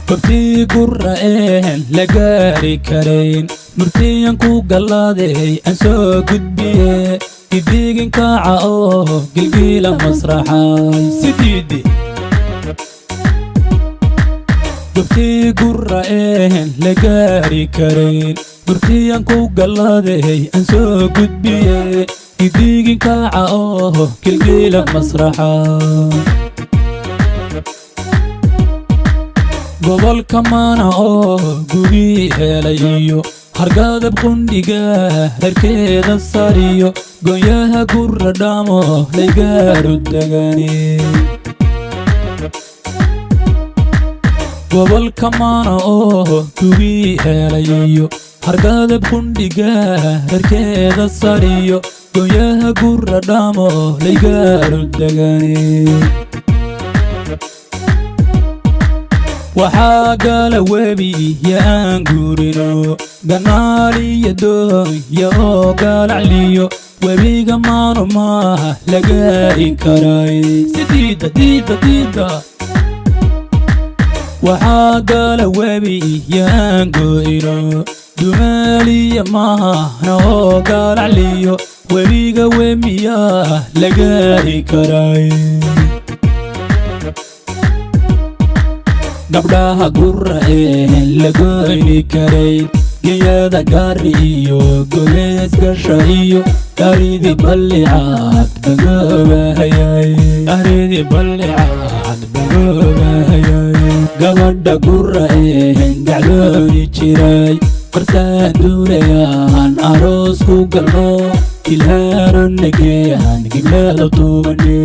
كبتي قرأين لقاري كرين مرتين كو قلادي أنسو قدبيه كديقن كاعاو قلقيلة مسرحاي سديدي كبتي قرأين لقاري كرين مرتين كو قلادي أنسو قدبيه كديقن كاعاو قلقيلة مسرحاي gobol kamana oo guri helayo hargada qundiga harkeeda sariyo goyaha guradamo leegaru dagani gobol kamana oo guri helayo hargada qundiga harkeeda sariyo goyaha guradamo leegaru dagani وحاقل وبي يا انقورينو قنالي يدو يا قال عليو وبي قمانو ما لقاي كراي سديدة ديدة ديدة وحاقل وبي يا انقورينو دمالي ما نو قال عليو وبي قومي يا لقاي كراي gabdhaha gura'een lagoyni karayn geyada gaari iyo golees gasha iyo garidii ballicaad bagoobahayay gabadha gura'een gaclooni jiray qarsaan duulayaan aroos ku galno ilhaaro nageeyaan gibleeda tuubane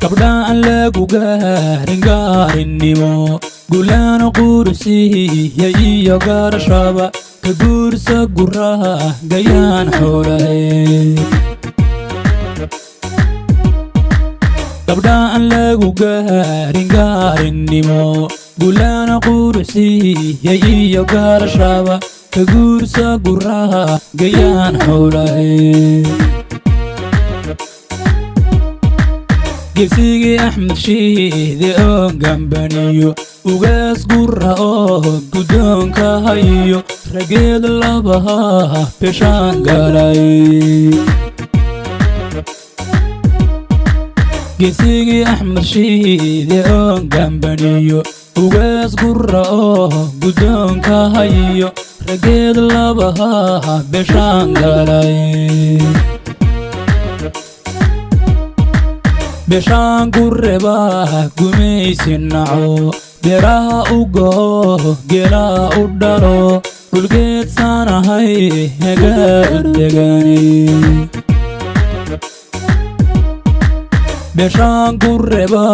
gabdhaan lagu gaarin gaarinimo gulaan quursiiya iyo gaarashaba ka guursa guraha gayaan xoolahe gabdhaan lagu gaarin gaarinimo gulaan quursiiya iyo gaarashaba ka guursa guraha gayaan xoolahe جسيجي أحمد شيدي قنبانيو وغاس قرأ قدون كهيو رقيد اللبها بشان قلاي جسيجي أحمد شيدي قنبانيو وغاس قرأ قدون كهيو رقيد اللبها بشان قلاي بشان قربا قميس النعو بيراها أقو قلا أدارو والقيت سانا هاي هقار دقاني بشان قربا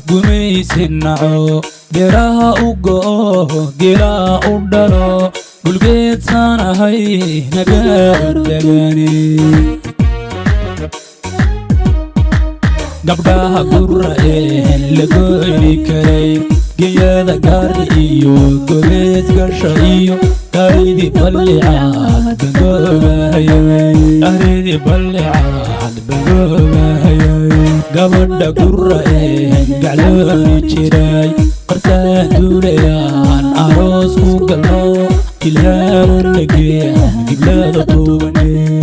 قميس النعو بيراها أقو قلا أدارو والقيت سانا هاي هقار دقاني gabdhaha gura'een lagoyni karayn geyada gaari iyo golees gasha iyo garidii ballicaad bagoobahayay gabadha gura'een gaclooni jiray قرسان دوليان عروس وقلو كلها ونقيان قبلة طوبني